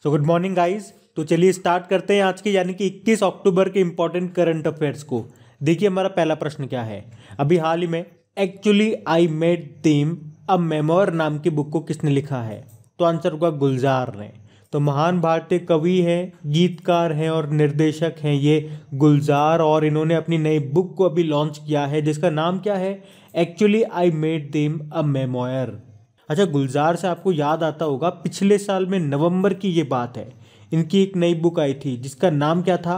So good morning guys. तो चलिए start करते हैं आज के यानी कि 21 अक्टूबर के इंपॉर्टेंट करंट अफेयर्स को। देखिए हमारा पहला प्रश्न क्या है। अभी हाल ही में actually I made them a memoir नाम की बुक को किसने लिखा है? तो आंसर होगा गुलजार ने। तो महान भारतीय कवि हैं, गीतकार हैं और निर्देशक हैं ये गुलजार, और इन्होंने अपनी नई बुक को अभी लॉन्च किया है जिसका नाम क्या है? Actually I made them a memoir. अच्छा, गुलजार से आपको याद आता होगा पिछले साल में नवंबर की ये बात है, इनकी एक नई बुक आई थी जिसका नाम क्या था?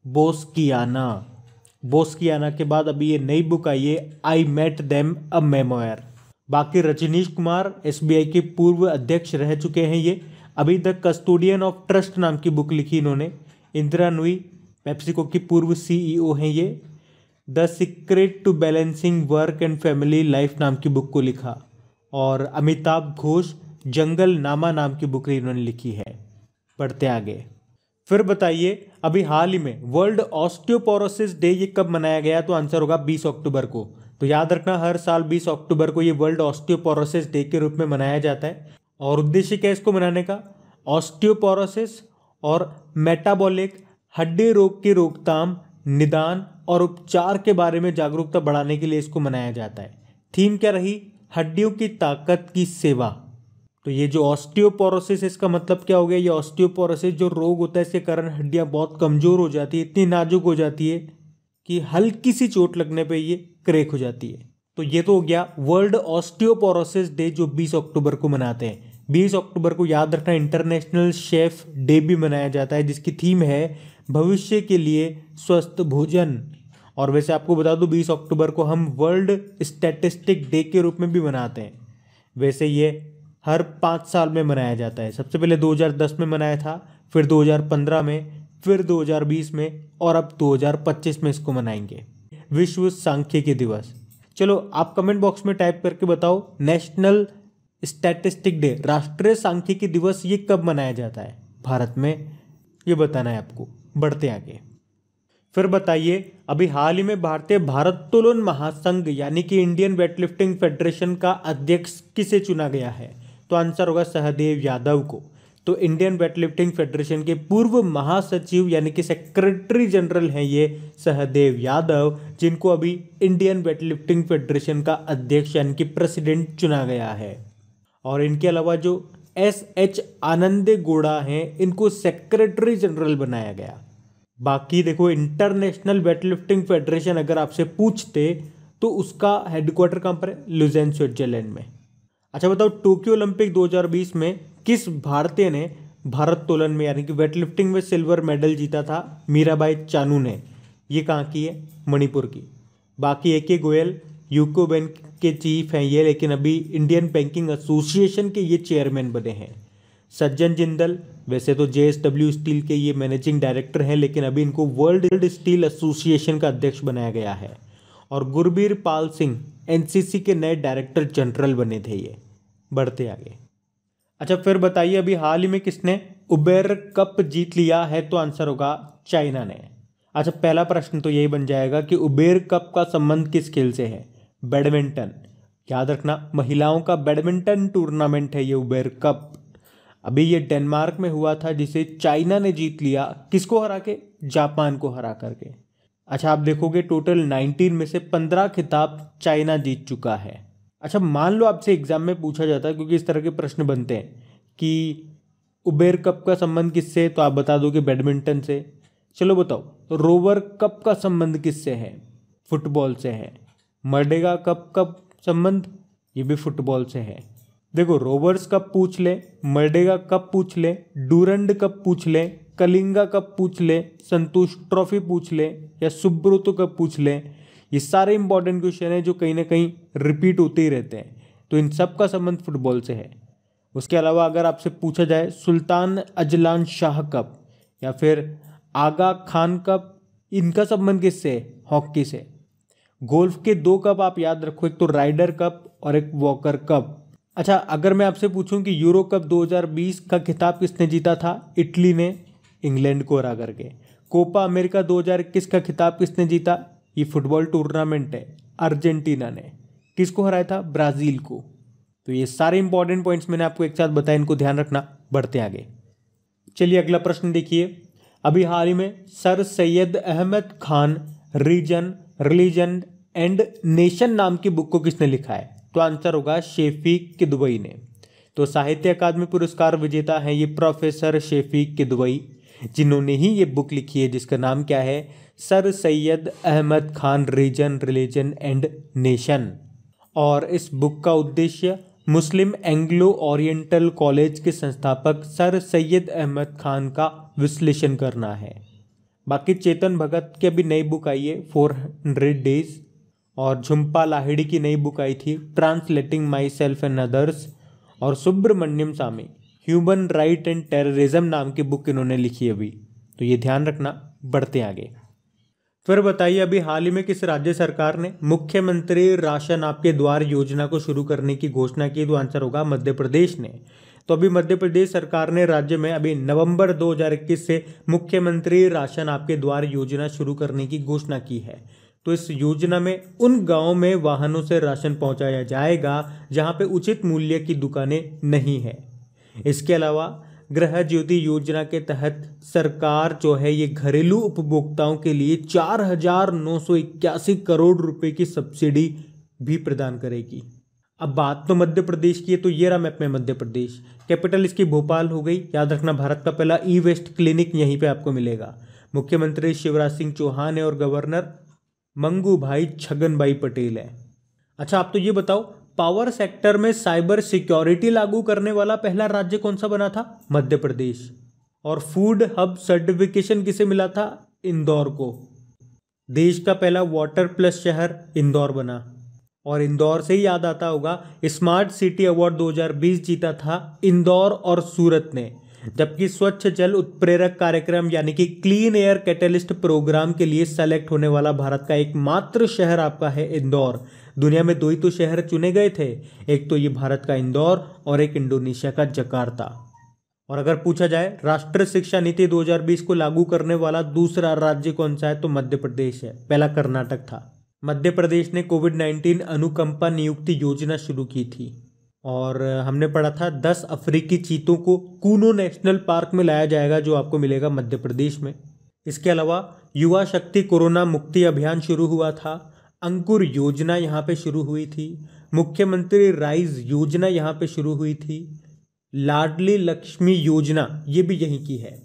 बोस्कियाना। बोस्कियाना के बाद अभी ये नई बुक आई है I met them a memoir. बाकी रजनीश कुमार एसबीआई के पूर्व अध्यक्ष रह चुके हैं ये। अभी द कस्टोडियन ऑफ ट्रस्ट नाम की बुक लिखी इन्होंने। इंदिरा नुई पेप्सिको की पूर्व सीईओ हैं ये। The secret to balancing work and family life नाम की बुक को लिखा। और अमिताभ घोष जंगल नामा नाम की बुक इन्होंने लिखी है। पढ़ते आगे। फिर बताइए अभी हाल ही में वर्ल्ड ऑस्टियोपोरोसिस डे ये कब मनाया गया? तो आंसर होगा 20 अक्टूबर को। तो याद रखना हर साल 20 अक्टूबर को ये वर्ल्ड ऑस्टियोपोरोसिस डे के रूप में मनाया जाता है। और उद्देश्य क्या है इसको मनाने का? ऑस्टियोपोरोसिस और मेटाबॉलिक हड्डी रोग की रोकथाम, निदान और उपचार के बारे में जागरूकता बढ़ाने के लिए इसको मनाया जाता है। थीम क्या रही? हड्डियों की ताकत की सेवा। तो ये जो ऑस्टियोपोरोसिस, इसका मतलब क्या हो गया? ये ऑस्टियोपोरोसिस जो रोग होता है इसके कारण हड्डियां बहुत कमजोर हो जाती है, इतनी नाजुक हो जाती है कि हल्की सी चोट लगने पे ये क्रैक हो जाती है। तो ये तो हो गया वर्ल्ड ऑस्टियोपोरोसिस डे जो 20 अक्टूबर को मनाते हैं। 20 अक्टूबर को याद रखना इंटरनेशनल शेफ डे भी मनाया जाता है जिसकी थीम है भविष्य के लिए स्वस्थ भोजन। और वैसे आपको बता दूं 20 अक्टूबर को हम वर्ल्ड स्टैटिस्टिक डे के रूप में भी मनाते हैं। वैसे ये हर 5 साल में मनाया जाता है। सबसे पहले 2010 में मनाया था, फिर 2015 में, फिर 2020 में और अब 2025 में इसको मनाएंगे। विश्व सांख्यिकी दिवस। चलो आप कमेंट बॉक्स में टाइप करके बताओ नेशनल स्टैटिस्टिक डे, राष्ट्रीय सांख्यिकी दिवस ये कब मनाया जाता है भारत में, ये बताना है आपको। बढ़ते आगे। फिर बताइए अभी हाल ही में भारतीय भारोत्तोलन महासंघ यानी कि इंडियन वेटलिफ्टिंग फेडरेशन का अध्यक्ष किसे चुना गया है? तो आंसर होगा सहदेव यादव को। तो इंडियन वेटलिफ्टिंग फेडरेशन के पूर्व महासचिव यानी कि सेक्रेटरी जनरल हैं ये सहदेव यादव, जिनको अभी इंडियन वेटलिफ्टिंग फेडरेशन का अध्यक्ष यानी कि प्रेसिडेंट चुना गया है। और इनके अलावा जो एस आनंदे गौड़ा हैं इनको सेक्रेटरी जनरल बनाया गया। बाकी देखो इंटरनेशनल वेटलिफ्टिंग फेडरेशन अगर आपसे पूछते तो उसका हेडक्वार्टर कहाँ पर है? लुज़ेन स्विट्जरलैंड में। अच्छा बताओ टोक्यो ओलंपिक 2020 में किस भारतीय ने भारोत्तोलन में यानी कि वेटलिफ्टिंग में सिल्वर मेडल जीता था? मीराबाई चानू ने। ये कहाँ की है? मणिपुर की। बाकी AK गोयल यूको बैंक के चीफ हैं ये, लेकिन अभी इंडियन बैंकिंग एसोसिएशन के ये चेयरमैन बने हैं। सज्जन जिंदल वैसे तो JSW स्टील के ये मैनेजिंग डायरेक्टर हैं, लेकिन अभी इनको वर्ल्ड स्टील एसोसिएशन का अध्यक्ष बनाया गया है। और गुरबीर पाल सिंह NCC के नए डायरेक्टर जनरल बने थे ये। बढ़ते आगे। अच्छा फिर बताइए अभी हाल ही में किसने उबेर कप जीत लिया है? तो आंसर होगा चाइना ने। अच्छा पहला प्रश्न तो यही बन जाएगा कि उबेर कप का संबंध किस खेल से है? बैडमिंटन। याद रखना महिलाओं का बैडमिंटन टूर्नामेंट है ये उबेर कप। अभी ये डेनमार्क में हुआ था जिसे चाइना ने जीत लिया। किसको हरा के? जापान को हरा करके। अच्छा आप देखोगे टोटल 19 में से 15 खिताब चाइना जीत चुका है। अच्छा मान लो आपसे एग्जाम में पूछा जाता है, क्योंकि इस तरह के प्रश्न बनते हैं कि उबेर कप का संबंध किससे, तो आप बता दोगे बैडमिंटन से। चलो बताओ रोवर कप का संबंध किससे है? फुटबॉल से है। मर्डेगा कप का संबंध ये भी फुटबॉल से है। देखो रोवर्स कप पूछ ले, मर्डेगा कप पूछ ले, डूरंड कप पूछ ले, कलिंगा कप पूछ ले, संतोष ट्रॉफी पूछ ले या सुब्रतो कप पूछ ले, ये सारे इंपॉर्टेंट क्वेश्चन हैं जो कहीं ना कहीं रिपीट होते ही रहते हैं। तो इन सब का संबंध फुटबॉल से है। उसके अलावा अगर आपसे पूछा जाए सुल्तान अजलान शाह कप या फिर आगा खान कप, इनका संबंध किससे है? हॉकी से। गोल्फ के 2 कप आप याद रखो, एक तो राइडर कप और एक वॉकर कप। अच्छा अगर मैं आपसे पूछूं कि यूरो कप 2020 का खिताब किसने जीता था? इटली ने इंग्लैंड को हरा करके। कोपा अमेरिका 2021 का खिताब किसने जीता? ये फुटबॉल टूर्नामेंट है, अर्जेंटीना ने। किसको हराया था? ब्राजील को। तो ये सारे इंपॉर्टेंट पॉइंट्स मैंने आपको एक साथ बताया, इनको ध्यान रखना। बढ़ते आगे। चलिए अगला प्रश्न देखिए। अभी हाल ही में sir Syed Ahmad Khan reason religion and nation नाम की बुक को किसने लिखा है? तो आंसर होगा शेफीक किदवई ने। तो साहित्य अकादमी पुरस्कार विजेता हैं ये प्रोफेसर शेफीक किदवई, जिन्होंने ही ये बुक लिखी है जिसका नाम क्या है? Sir Syed Ahmad Khan reason religion and nation. और इस बुक का उद्देश्य मुस्लिम एंग्लो ओरिएंटल कॉलेज के संस्थापक सर सैयद अहमद खान का विश्लेषण करना है। बाकी चेतन भगत की अभी नई बुक आई है 400 डेज, और झुम्पा लाहिड़ी की नई बुक आई थी translating my self and others, और सुब्रमण्यम स्वामी ह्यूमन राइट एंड टेररिज्म नाम की बुक इन्होंने लिखी है अभी। तो ये ध्यान रखना। बढ़ते आगे। फिर बताइए अभी हाल ही में किस राज्य सरकार ने मुख्यमंत्री राशन आपके द्वार योजना को शुरू करने की घोषणा की? तो आंसर होगा मध्य प्रदेश ने। तो अभी मध्य प्रदेश सरकार ने राज्य में अभी नवंबर 2021 से मुख्यमंत्री राशन आपके द्वार योजना शुरू करने की घोषणा की है। तो इस योजना में उन गांवों में वाहनों से राशन पहुंचाया जाएगा जहां पे उचित मूल्य की दुकानें नहीं है। इसके अलावा गृह ज्योति योजना के तहत सरकार जो है ये घरेलू उपभोक्ताओं के लिए 4,981 करोड़ रुपए की सब्सिडी भी प्रदान करेगी। अब बात तो मध्य प्रदेश की है, तो ये रहा मैप में मध्य प्रदेश। कैपिटल इसकी भोपाल हो गई। याद रखना भारत का पहला ई वेस्ट क्लिनिक यहीं पे आपको मिलेगा। मुख्यमंत्री शिवराज सिंह चौहान है और गवर्नर मंगू भाई छगन भाई पटेल है। अच्छा आप तो ये बताओ, पावर सेक्टर में साइबर सिक्योरिटी लागू करने वाला पहला राज्य कौन सा बना था? मध्य प्रदेश। और फूड हब सर्टिफिकेशन किसे मिला था? इंदौर को। देश का पहला वाटर प्लस शहर इंदौर बना। और इंदौर से ही याद आता होगा, स्मार्ट सिटी अवार्ड 2020 जीता था इंदौर और सूरत ने। जबकि स्वच्छ जल उत्प्रेरक कार्यक्रम यानी कि क्लीन एयर कैटलिस्ट प्रोग्राम के लिए सेलेक्ट होने वाला भारत का एकमात्र शहर आपका है इंदौर। दुनिया में 2 ही तो शहर चुने गए थे, एक तो ये भारत का इंदौर और एक इंडोनेशिया का जकार्ता। और अगर पूछा जाए राष्ट्रीय शिक्षा नीति 2020 को लागू करने वाला दूसरा राज्य कौन सा है? तो मध्य प्रदेश है। पहला कर्नाटक था। मध्य प्रदेश ने कोविड-19 अनुकंपा नियुक्ति योजना शुरू की थी। और हमने पढ़ा था 10 अफ्रीकी चीतों को कूनो नेशनल पार्क में लाया जाएगा, जो आपको मिलेगा मध्य प्रदेश में। इसके अलावा युवा शक्ति कोरोना मुक्ति अभियान शुरू हुआ था। अंकुर योजना यहाँ पे शुरू हुई थी। मुख्यमंत्री राइज योजना यहाँ पे शुरू हुई थी। लाडली लक्ष्मी योजना ये भी यहीं की है।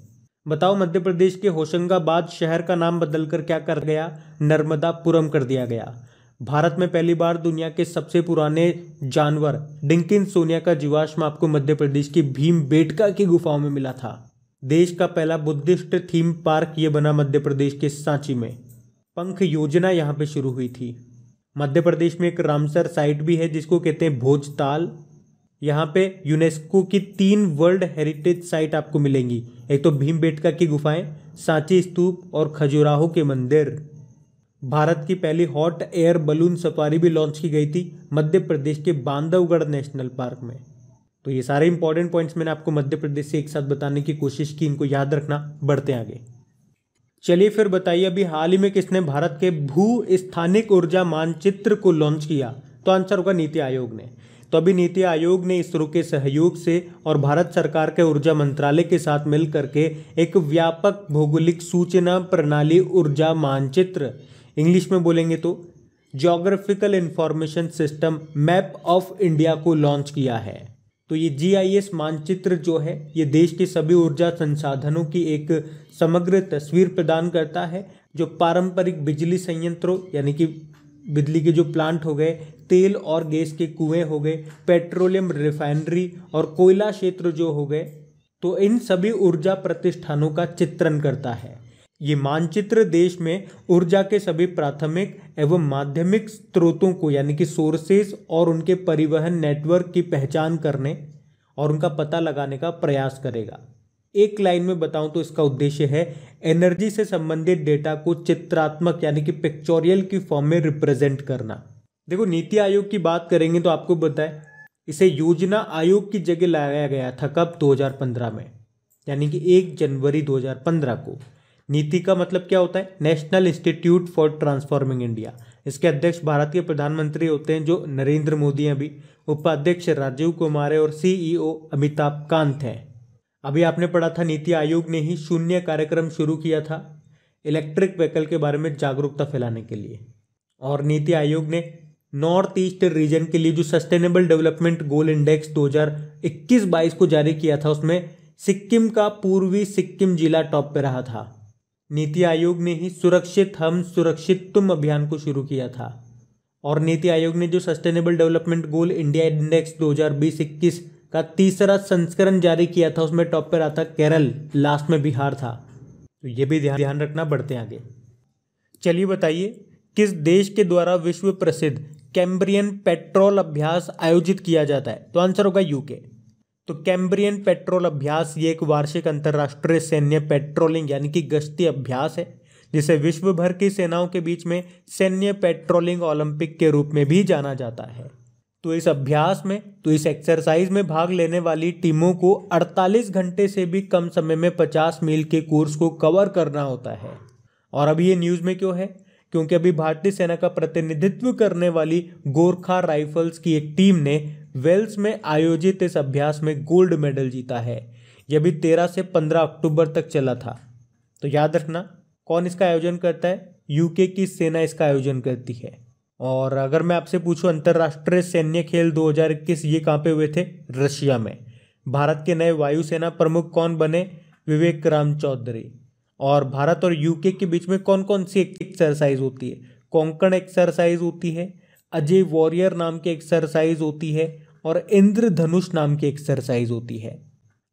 बताओ मध्य प्रदेश के होशंगाबाद शहर का नाम बदलकर क्या कर गया? नर्मदापुरम कर दिया गया। भारत में पहली बार दुनिया के सबसे पुराने जानवर डिंकिंसोनिया का जीवाश्म आपको मध्य प्रदेश की भीमबेटका की गुफाओं में मिला था। देश का पहला बुद्धिस्ट थीम पार्क ये बना मध्य प्रदेश के सांची में। पंख योजना यहाँ पे शुरू हुई थी। मध्य प्रदेश में एक रामसर साइट भी है जिसको कहते हैं भोजताल। यहाँ पे यूनेस्को की 3 वर्ल्ड हेरिटेज साइट आपको मिलेंगी, एक तो भीमबेटका की गुफाएं, सांची स्तूप और खजुराहो के मंदिर। भारत की पहली हॉट एयर बलून सफारी भी लॉन्च की गई थी मध्य प्रदेश के बांधवगढ़ नेशनल पार्क में। तो ये सारे इंपॉर्टेंट पॉइंट्स मैंने आपको मध्य प्रदेश से एक साथ बताने की कोशिश की, इनको याद रखना। बढ़ते आगे। चलिए फिर बताइए अभी हाल ही में किसने भारत के भू स्थानिक ऊर्जा मानचित्र को लॉन्च किया? तो आंसर होगा नीति आयोग ने। तो अभी नीति आयोग ने इसरो के सहयोग से और भारत सरकार के ऊर्जा मंत्रालय के साथ मिल करके एक व्यापक भौगोलिक सूचना प्रणाली ऊर्जा मानचित्र, इंग्लिश में बोलेंगे तो geographical information system map of India को लॉन्च किया है। तो ये GIS मानचित्र जो है ये देश के सभी ऊर्जा संसाधनों की एक समग्र तस्वीर प्रदान करता है, जो पारंपरिक बिजली संयंत्रों यानी कि बिजली के जो प्लांट हो गए, तेल और गैस के कुएं हो गए, पेट्रोलियम रिफाइनरी और कोयला क्षेत्र जो हो गए, तो इन सभी ऊर्जा प्रतिष्ठानों का चित्रण करता है। ये मानचित्र देश में ऊर्जा के सभी प्राथमिक एवं माध्यमिक स्रोतों को यानी कि सोर्सेज और उनके परिवहन नेटवर्क की पहचान करने और उनका पता लगाने का प्रयास करेगा। एक लाइन में बताऊं तो इसका उद्देश्य है एनर्जी से संबंधित डेटा को चित्रात्मक यानी कि पिक्चोरियल की फॉर्म में रिप्रेजेंट करना। देखो नीति आयोग की बात करेंगे तो आपको बताएं इसे योजना आयोग की जगह लाया गया था कब? 2015 में, यानी कि 1 जनवरी 2015 को। नीति का मतलब क्या होता है? National institute for transforming India. इसके अध्यक्ष भारत के प्रधानमंत्री होते हैं जो नरेंद्र मोदी हैं अभी, उपाध्यक्ष राजीव कुमार है और CEO अमिताभ कांत हैं। अभी आपने पढ़ा था नीति आयोग ने ही शून्य कार्यक्रम शुरू किया था इलेक्ट्रिक व्हीकल के बारे में जागरूकता फैलाने के लिए। और नीति आयोग ने नॉर्थ ईस्ट रीजन के लिए जो सस्टेनेबल डेवलपमेंट गोल इंडेक्स 2021-22 को जारी किया था, उसमें सिक्किम का पूर्वी सिक्किम जिला टॉप पे रहा था। नीति आयोग ने ही सुरक्षित हम सुरक्षित तुम अभियान को शुरू किया था। और नीति आयोग ने जो sustainable development goal India index 2020-21 का तीसरा संस्करण जारी किया था, उसमें टॉप पे रहा था केरल, लास्ट में बिहार था। तो ये भी ध्यान रखना। बढ़ते हैं आगे। चलिए बताइए किस देश के द्वारा विश्व प्रसिद्ध कैम्ब्रियन पेट्रोल अभ्यास आयोजित किया जाता है? तो आंसर होगा यूके। तो कैम्ब्रियन पेट्रोल अभ्यास ये एक वार्षिक अंतर्राष्ट्रीय सैन्य पेट्रोलिंग यानी कि गश्ती अभ्यास है, जिसे विश्व भर की सेनाओं के बीच में सैन्य पेट्रोलिंग ओलंपिक के रूप में भी जाना जाता है। तो इस अभ्यास में इस एक्सरसाइज में भाग लेने वाली टीमों को 48 घंटे से भी कम समय में 50 मील के कोर्स को कवर करना होता है। और अभी ये न्यूज़ में क्यों है? क्योंकि अभी भारतीय सेना का प्रतिनिधित्व करने वाली गोरखा राइफल्स की एक टीम ने वेल्स में आयोजित इस अभ्यास में गोल्ड मेडल जीता है। यह भी 13 से 15 अक्टूबर तक चला था। तो याद रखना, कौन इसका आयोजन करता है? यूके की सेना इसका आयोजन करती है। और अगर मैं आपसे पूछूं अंतर्राष्ट्रीय सैन्य खेल 2021 ये कहाँ पे हुए थे? रशिया में। भारत के नए वायुसेना प्रमुख कौन बने? विवेक राम चौधरी। और भारत और यूके के बीच में कौन कौन सी एक्सरसाइज होती है? कोंकण एक्सरसाइज होती है, अजय वॉरियर नाम की एक्सरसाइज होती है, और इंद्रधनुष नाम की एक्सरसाइज होती है।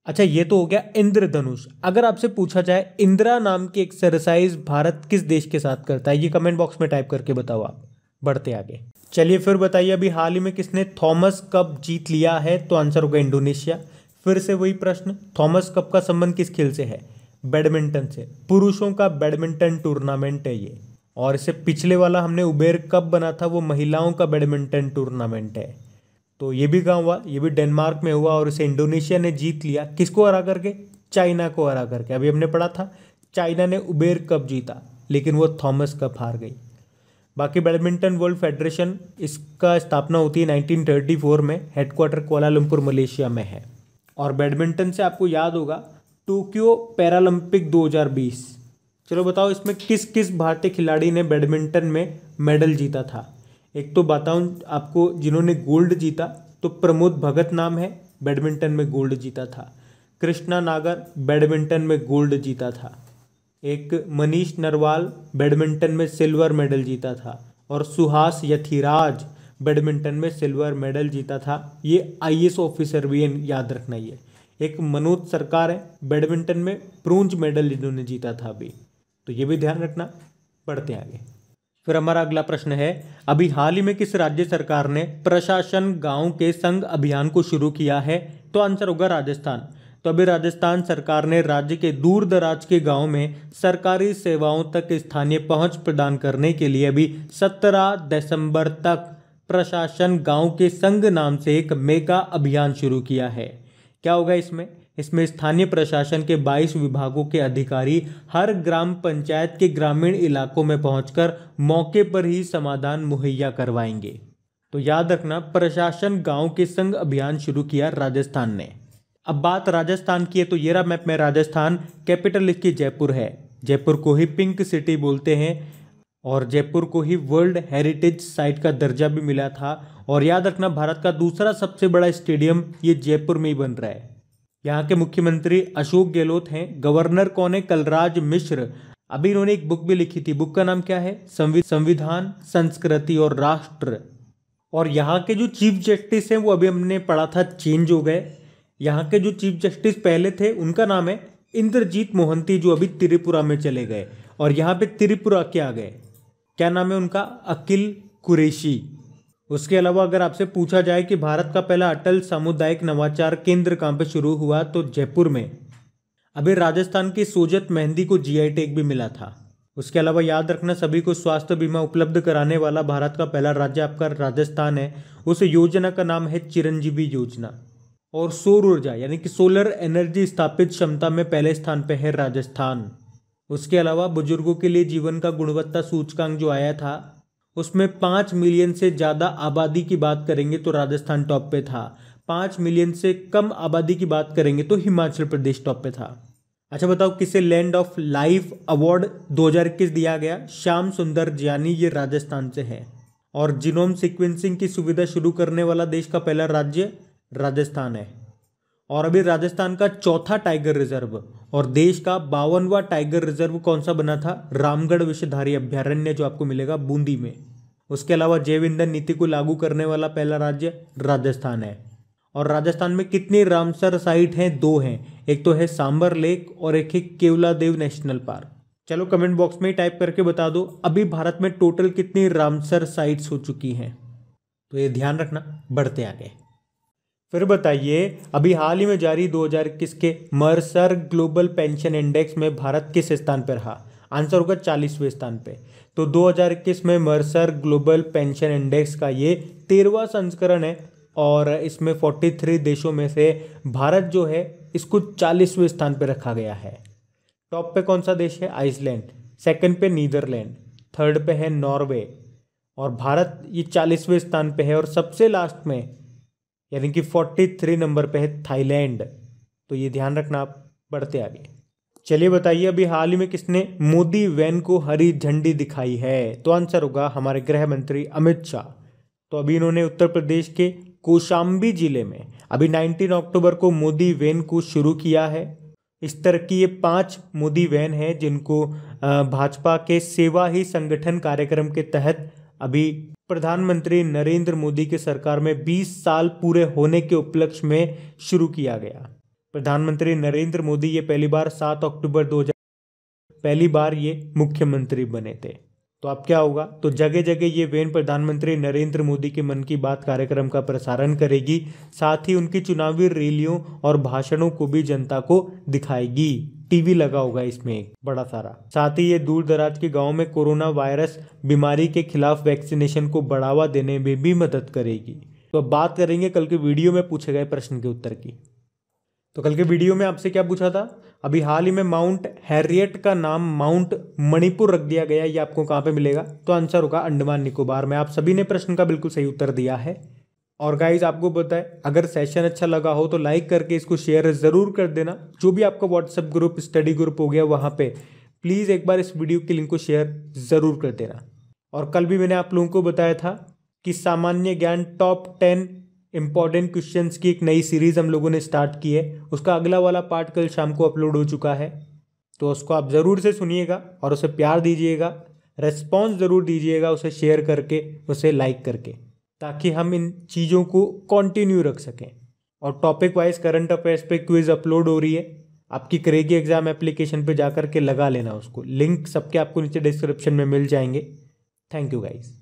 अच्छा, ये तो हो गया इंद्रधनुष। अगर आपसे पूछा जाए इंदिरा नाम की एक्सरसाइज भारत किस देश के साथ करता है? ये कमेंट बॉक्स में टाइप करके बताओ आप। बढ़ते आगे। चलिए फिर बताइए, अभी हाल ही में किसने थॉमस कप जीत लिया है? तो आंसर होगा इंडोनेशिया। फिर से वही प्रश्न, थॉमस कप का संबंध किस खेल से है? बैडमिंटन से। पुरुषों का बैडमिंटन टूर्नामेंट है ये। और इससे पिछले वाला हमने उबेर कप बना था, वो महिलाओं का बैडमिंटन टूर्नामेंट है। तो ये भी कहाँ हुआ? ये भी डेनमार्क में हुआ और इसे इंडोनेशिया ने जीत लिया। किसको हरा करके? चाइना को हरा करके। अभी हमने पढ़ा था चाइना ने उबेर कप जीता, लेकिन वो थॉमस कप हार गई। बाकी बैडमिंटन वर्ल्ड फेडरेशन, इसका स्थापना होती है 1934 में। हेडक्वार्टर कोलालमपुर मलेशिया में है। और बैडमिंटन से आपको याद होगा टोक्यो पैरालंपिक 2020। चलो बताओ, इसमें किस किस भारतीय खिलाड़ी ने बैडमिंटन में मेडल जीता था? एक तो बताऊं आपको जिन्होंने गोल्ड जीता, तो प्रमोद भगत नाम है, बैडमिंटन में गोल्ड जीता था। कृष्णा नागर बैडमिंटन में गोल्ड जीता था। एक मनीष नरवाल बैडमिंटन में सिल्वर मेडल जीता था। और सुहास यथिराज बैडमिंटन में सिल्वर मेडल जीता था। ये आईएएस ऑफिसर भी है, याद रखना। ये एक मनोज सरकार है, बैडमिंटन में ब्रोंज मेडल जिन्होंने जीता था अभी। तो ये भी ध्यान रखना। बढ़ते आगे। फिर हमारा अगला प्रश्न है, अभी हाल ही में किस राज्य सरकार ने प्रशासन गांव के संग अभियान को शुरू किया है? तो आंसर होगा राजस्थान। तो अभी राजस्थान सरकार ने राज्य के दूर दराज के गांव में सरकारी सेवाओं तक स्थानीय पहुंच प्रदान करने के लिए अभी 17 दिसंबर तक प्रशासन गांव के संग नाम से एक मेगा अभियान शुरू किया है। क्या होगा इसमें? इसमें स्थानीय प्रशासन के 22 विभागों के अधिकारी हर ग्राम पंचायत के ग्रामीण इलाकों में पहुंचकर मौके पर ही समाधान मुहैया करवाएंगे। तो याद रखना, प्रशासन गांव के संग अभियान शुरू किया राजस्थान ने। अब बात राजस्थान की है, तो ये रहा मैप में राजस्थान। कैपिटल इसकी जयपुर है। जयपुर को ही पिंक सिटी बोलते हैं और जयपुर को ही वर्ल्ड हेरिटेज साइट का दर्जा भी मिला था। और याद रखना, भारत का दूसरा सबसे बड़ा स्टेडियम ये जयपुर में ही बन रहा है। यहाँ के मुख्यमंत्री अशोक गहलोत हैं। गवर्नर कौन है? कलराज मिश्र। अभी इन्होंने एक बुक भी लिखी थी, बुक का नाम क्या है? संविधान, संस्कृति और राष्ट्र। और यहाँ के जो चीफ जस्टिस हैं वो अभी हमने पढ़ा था चेंज हो गए। यहाँ के जो चीफ जस्टिस पहले थे उनका नाम है इंद्रजीत मोहंती, जो अभी त्रिपुरा में चले गए। और यहाँ पे त्रिपुरा के आ गए, क्या नाम है उनका? अकील कुरैशी। उसके अलावा अगर आपसे पूछा जाए कि भारत का पहला अटल सामुदायिक नवाचार केंद्र कहाँ पे शुरू हुआ, तो जयपुर में। अभी राजस्थान की सोजत मेहंदी को जीआई टैग भी मिला था। उसके अलावा याद रखना, सभी को स्वास्थ्य बीमा उपलब्ध कराने वाला भारत का पहला राज्य आपका राजस्थान है। उस योजना का नाम है चिरंजीवी योजना। और सौर ऊर्जा यानी कि सोलर एनर्जी स्थापित क्षमता में पहले स्थान पे है राजस्थान। उसके अलावा बुजुर्गों के लिए जीवन का गुणवत्ता सूचकांक जो आया था, उसमें 5 मिलियन से ज़्यादा आबादी की बात करेंगे तो राजस्थान टॉप पे था। 5 मिलियन से कम आबादी की बात करेंगे तो हिमाचल प्रदेश टॉप पे था। अच्छा बताओ किसे लैंड ऑफ लाइफ अवार्ड 2021 दिया गया? श्याम सुंदर ज्ञानी, ये राजस्थान से है। और जीनोम सीक्वेंसिंग की सुविधा शुरू करने वाला देश का पहला राज्य राजस्थान है। और अभी राजस्थान का चौथा टाइगर रिजर्व और देश का 52वां टाइगर रिजर्व कौन सा बना था? रामगढ़ विषधारी अभ्यारण्य, जो आपको मिलेगा बूंदी में। उसके अलावा जैव ईंधन नीति को लागू करने वाला पहला राज्य राजस्थान है। और राजस्थान में कितनी रामसर साइट हैं? 2 हैं, एक तो है सांबर लेक और एक है केवलादेव नेशनल पार्क। चलो कमेंट बॉक्स में टाइप करके बता दो अभी भारत में टोटल कितनी रामसर साइट्स हो चुकी हैं। तो ये ध्यान रखना, बढ़ते आगे। फिर बताइए अभी हाल ही में जारी 2021 के मर्सर ग्लोबल पेंशन इंडेक्स में भारत किस स्थान पर रहा? आंसर होगा 40वें स्थान पे। तो 2021 में मर्सर ग्लोबल पेंशन इंडेक्स का ये 13वां संस्करण है और इसमें 43 देशों में से भारत जो है इसको 40वें स्थान पे रखा गया है। टॉप पे कौन सा देश है? आइसलैंड। सेकंड पे नीदरलैंड। थर्ड पे है नॉर्वे। और भारत ये 40वें स्थान पे है। और सबसे लास्ट में यानी कि 43 नंबर पे है थाईलैंड। तो ये ध्यान रखना आप, बढ़ते आगे। चलिए बताइए अभी हाल ही में किसने मोदी वैन को हरी झंडी दिखाई है? तो आंसर होगा हमारे गृह मंत्री अमित शाह। तो अभी इन्होंने उत्तर प्रदेश के कौशाम्बी जिले में अभी 19 अक्टूबर को मोदी वैन को शुरू किया है। इस तरह की ये 5 मोदी वैन है जिनको भाजपा के सेवा ही संगठन कार्यक्रम के तहत अभी प्रधानमंत्री नरेंद्र मोदी की सरकार में 20 साल पूरे होने के उपलक्ष्य में शुरू किया गया। प्रधानमंत्री नरेंद्र मोदी ये पहली बार 7 अक्टूबर 2000 पहली बार ये मुख्यमंत्री बने थे। तो अब क्या होगा? तो जगह जगह ये वैन प्रधानमंत्री नरेंद्र मोदी के मन की बात कार्यक्रम का प्रसारण करेगी, साथ ही उनकी चुनावी रैलियों और भाषणों को भी जनता को दिखाएगी। टीवी लगा होगा इसमें एक बड़ा सारा। साथ ही ये दूर दराज के गाँव में कोरोना वायरस बीमारी के खिलाफ वैक्सीनेशन को बढ़ावा देने में भी मदद करेगी। तो अब बात करेंगे कल के वीडियो में पूछे गए प्रश्न के उत्तर की। तो कल के वीडियो में आपसे क्या पूछा था? अभी हाल ही में माउंट हैरियट का नाम माउंट मणिपुर रख दिया गया, ये आपको कहाँ पे मिलेगा? तो आंसर होगा अंडमान निकोबार में। आप सभी ने प्रश्न का बिल्कुल सही उत्तर दिया है। और गाइज आपको बताए अगर सेशन अच्छा लगा हो तो लाइक करके इसको शेयर जरूर कर देना। जो भी आपका व्हाट्सएप ग्रुप, स्टडी ग्रुप हो गया, वहाँ पे प्लीज़ एक बार इस वीडियो के लिंक को शेयर जरूर कर देना। और कल भी मैंने आप लोगों को बताया था कि सामान्य ज्ञान टॉप 10 इंपॉर्टेंट क्वेश्चंस की एक नई सीरीज हम लोगों ने स्टार्ट की है। उसका अगला वाला पार्ट कल शाम को अपलोड हो चुका है, तो उसको आप ज़रूर से सुनिएगा और उसे प्यार दीजिएगा, रेस्पॉन्स ज़रूर दीजिएगा, उसे शेयर करके, उसे लाइक करके, ताकि हम इन चीज़ों को कंटिन्यू रख सकें। और टॉपिक वाइज करंट अफेयर्स पे क्विज अपलोड हो रही है, आपकी करेगी एग्जाम एप्लीकेशन पे जा करके लगा लेना उसको। लिंक सबके आपको नीचे डिस्क्रिप्शन में मिल जाएंगे। Thank you guys.